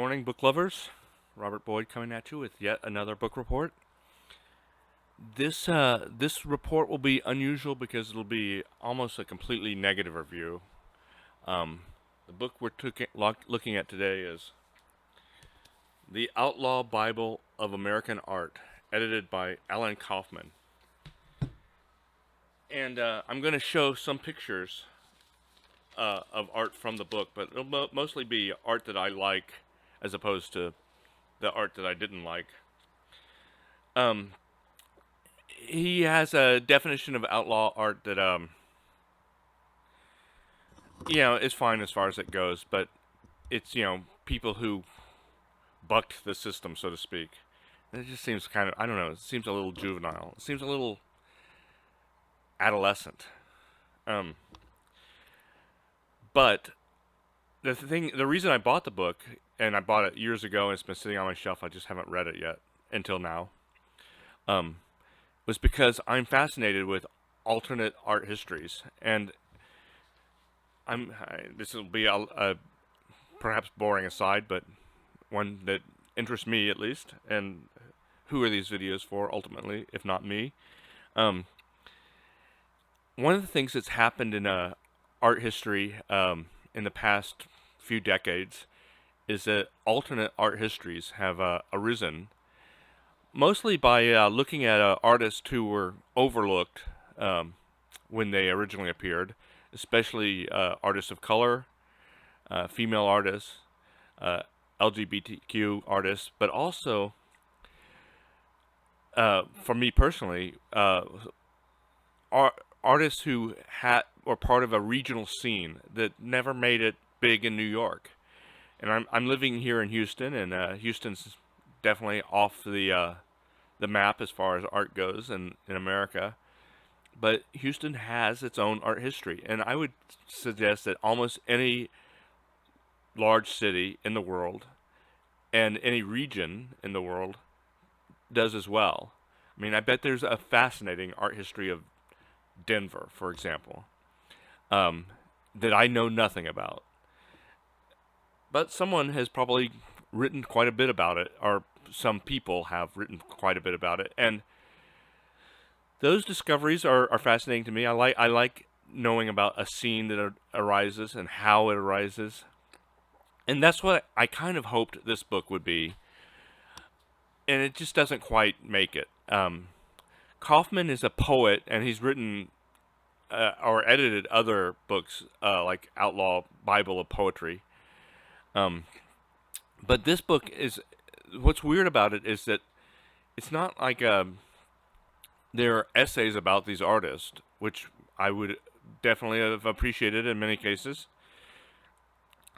morning, book lovers. Robert Boyd coming at you with yet another book report. This report will be unusual because it'll be almost a completely negative review. The book we're looking at today is The Outlaw Bible of American Art, edited by Alan Kaufman. And I'm going to show some pictures of art from the book, but it'll mostly be art that I like as opposed to the art that I didn't like. He has a definition of outlaw art that, is fine as far as it goes, but it's, people who bucked the system, so to speak. And it just seems kind of, I don't know, it seems a little juvenile. It seems a little adolescent. But the reason I bought the book, and I bought it years ago and it's been sitting on my shelf, I just haven't read it yet until now, was because I'm fascinated with alternate art histories, and this will be a perhaps boring aside, but one that interests me at least. And who are these videos for ultimately, if not me? One of the things that's happened in art history in the past few decades is that alternate art histories have arisen, mostly by looking at artists who were overlooked when they originally appeared, especially artists of color, female artists, LGBTQ artists, but also, for me personally, artists who were part of a regional scene that never made it big in New York. And I'm living here in Houston, and Houston's definitely off the map as far as art goes in America. But Houston has its own art history, and I would suggest that almost any large city in the world and any region in the world does as well. I mean, I bet there's a fascinating art history of Denver, for example, that I know nothing about. But someone has probably written quite a bit about it, or some people have written quite a bit about it, and those discoveries are fascinating to me. I like knowing about a scene that arises and how it arises, and that's what I kind of hoped this book would be, and it just doesn't quite make it. Kaufman is a poet, and he's written or edited other books like Outlaw Bible of Poetry. But this book is, what's weird about it is that it's not like there are essays about these artists, which I would definitely have appreciated in many cases.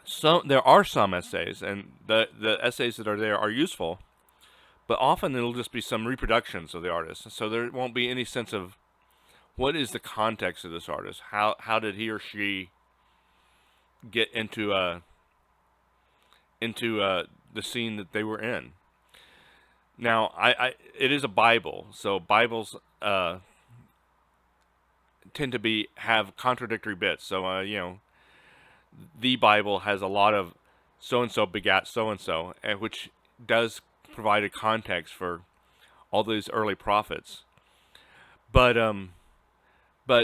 So there are some essays, and the essays that are there are useful, but often it'll just be some reproductions of the artist, so there won't be any sense of what is the context of this artist. How did he or she get into the scene that they were in? Now, it is a Bible, so Bibles tend to have contradictory bits. So the Bible has a lot of so and so begat so and so, which does provide a context for all these early prophets. But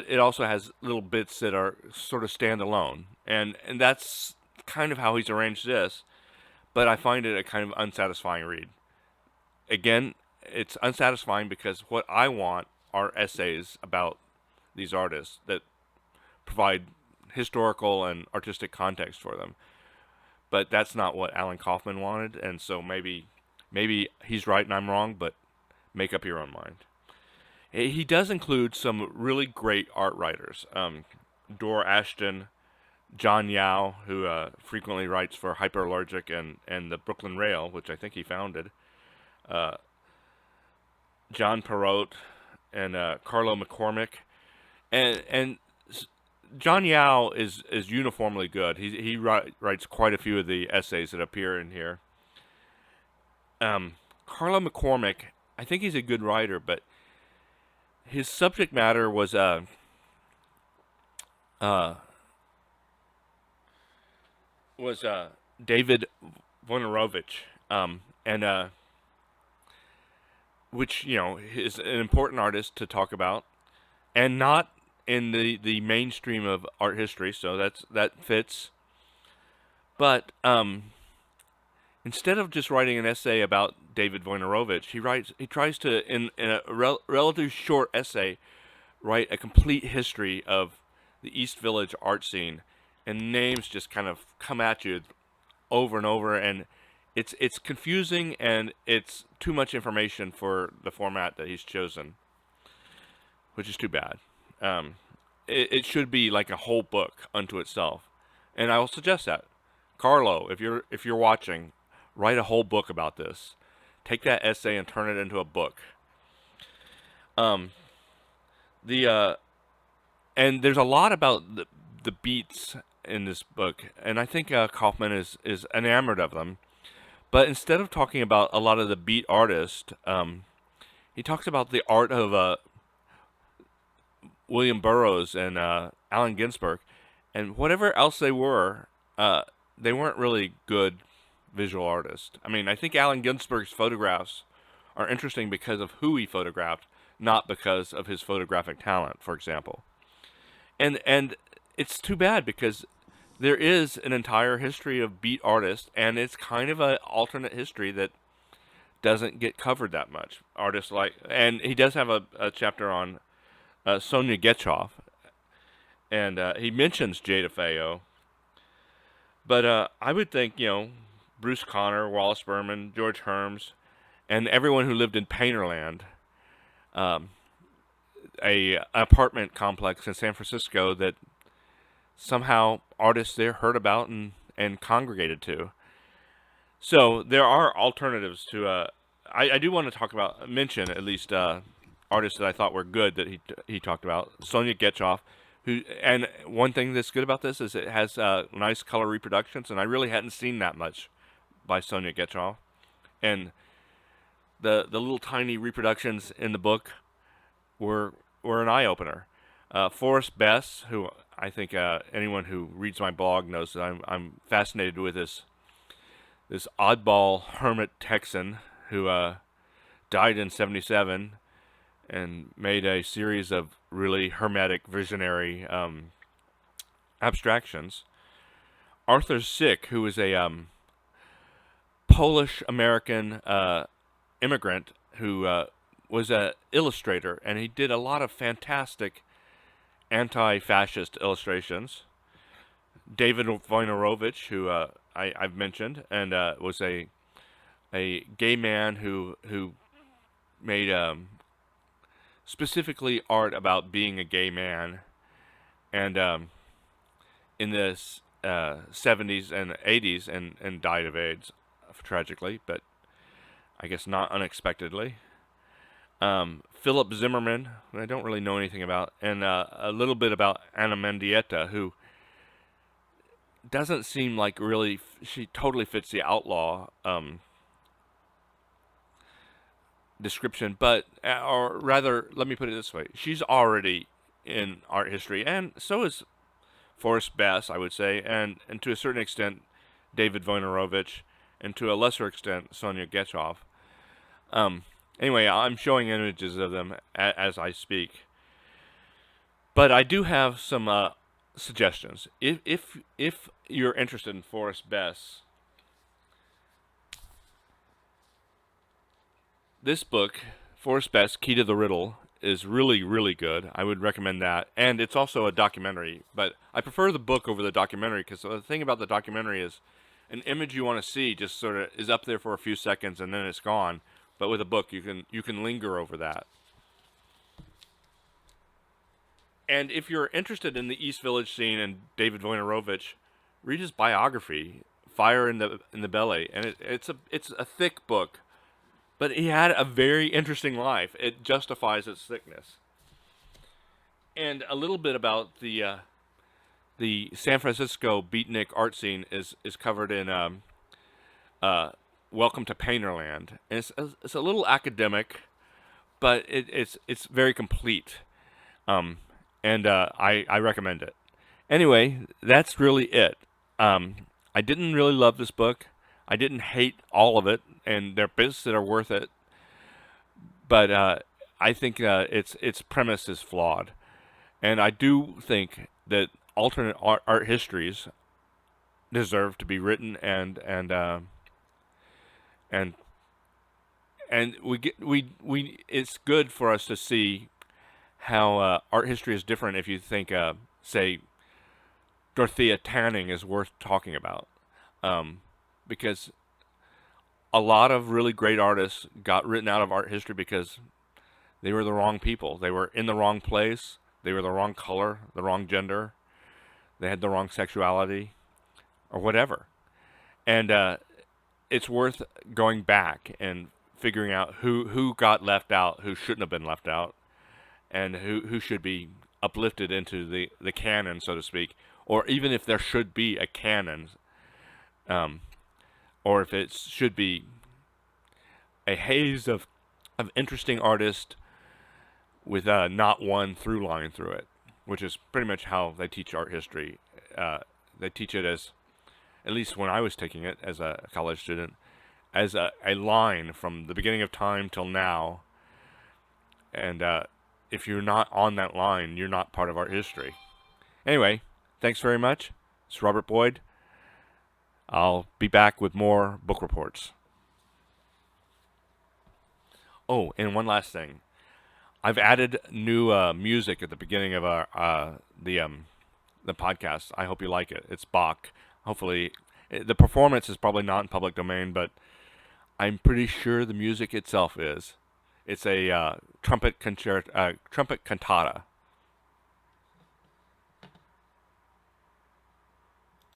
it also has little bits that are sort of standalone, and that's kind of how he's arranged this. But I find it a kind of unsatisfying read. Again, it's unsatisfying because what I want are essays about these artists that provide historical and artistic context for them. But that's not what Alan Kaufman wanted, and so maybe he's right and I'm wrong, but make up your own mind. He does include some really great art writers. Dora Ashton, John Yao, who frequently writes for Hyperallergic and the Brooklyn Rail, which I think he founded. John Perot and Carlo McCormick, and John Yao is uniformly good. He writes quite a few of the essays that appear in here. Carlo McCormick, I think he's a good writer, but his subject matter was David Wojnarowicz, and which is an important artist to talk about, and not in the mainstream of art history. So that fits. But instead of just writing an essay about David Wojnarowicz, he tries to in a relatively short essay write a complete history of the East Village art scene, and names just kind of come at you over and over, and it's confusing, and it's too much information for the format that he's chosen, which is too bad. It should be like a whole book unto itself, and I will suggest that, Carlo, if you're watching, write a whole book about this. Take that essay and turn it into a book. Um, the and there's a lot about the beats in this book, and I think Kaufman is enamored of them. But instead of talking about a lot of the beat artists, he talks about the art of William Burroughs and Allen Ginsberg, and whatever else they weren't really good visual artists. I mean, I think Allen Ginsberg's photographs are interesting because of who he photographed, not because of his photographic talent, for example. And it's too bad because there is an entire history of beat artists, and it's kind of an alternate history that doesn't get covered that much. Artists like, and he does have a chapter on Sonja Gechoff, and he mentions Jada Feo. But I would think, Bruce Conner, Wallace Berman, George Herms, and everyone who lived in Painterland, um, a apartment complex in San Francisco that somehow artists there heard about and congregated to. So there are alternatives to. I do want to mention at least artists that I thought were good that he talked about. Sonja Gechoff, who, and one thing that's good about this is it has nice color reproductions, and I really hadn't seen that much by Sonja Gechoff, and the little tiny reproductions in the book were an eye opener. Forrest Bess, who I think anyone who reads my blog knows that I'm fascinated with this oddball hermit Texan who died in '77 and made a series of really hermetic, visionary abstractions. Arthur Sick, who is a Polish-American immigrant who was an illustrator, and he did a lot of fantastic anti-fascist illustrations. David Wojnarowicz, who I've mentioned, and was a gay man who made specifically art about being a gay man, and in the 70s and 80s, and died of AIDS, tragically, but I guess not unexpectedly. Philip Zimmerman, who I don't really know anything about, and a little bit about Anna Mendieta, who doesn't seem like really, she totally fits the outlaw description, but, or rather, let me put it this way, she's already in art history, and so is Forrest Bass, I would say, and to a certain extent, David Wojnarowicz, and to a lesser extent, Sonja Gechoff. Anyway, I'm showing images of them as I speak. But I do have some suggestions. If you're interested in Forrest Bess, this book, Forrest Bess, Key to the Riddle, is really, really good. I would recommend that. And it's also a documentary. But I prefer the book over the documentary because the thing about the documentary is an image you want to see just sort of is up there for a few seconds and then it's gone. But with a book, you can linger over that. And if you're interested in the East Village scene and David Wojnarowicz, read his biography, Fire in the Belly, and it's a thick book, but he had a very interesting life. It justifies its thickness. And a little bit about the San Francisco beatnik art scene is covered in Welcome to Painterland. And it's a little academic, but it's very complete. And I recommend it. Anyway, that's really it. I didn't really love this book. I didn't hate all of it, and there are bits that are worth it, but I think its premise is flawed, and I do think that alternate art histories deserve to be written, and we it's good for us to see how art history is different. If you think, say, Dorothea Tanning is worth talking about, um, because a lot of really great artists got written out of art history because they were the wrong people. They were in the wrong place. They were the wrong color, the wrong gender. They had the wrong sexuality, or whatever. And it's worth going back and figuring out who got left out, who shouldn't have been left out, and who should be uplifted into the canon, so to speak, or even if there should be a canon, um, or if it should be a haze of interesting artists with not one through line through it, which is pretty much how they teach art history. They teach it as, at least when I was taking it as a college student, as a line from the beginning of time till now. And if you're not on that line, you're not part of art history. Anyway, thanks very much. It's Robert Boyd. I'll be back with more book reports. Oh, and one last thing. I've added new music at the beginning of our the podcast. I hope you like it. It's Bach. Hopefully, the performance is probably not in public domain, but I'm pretty sure the music itself is. It's a trumpet cantata.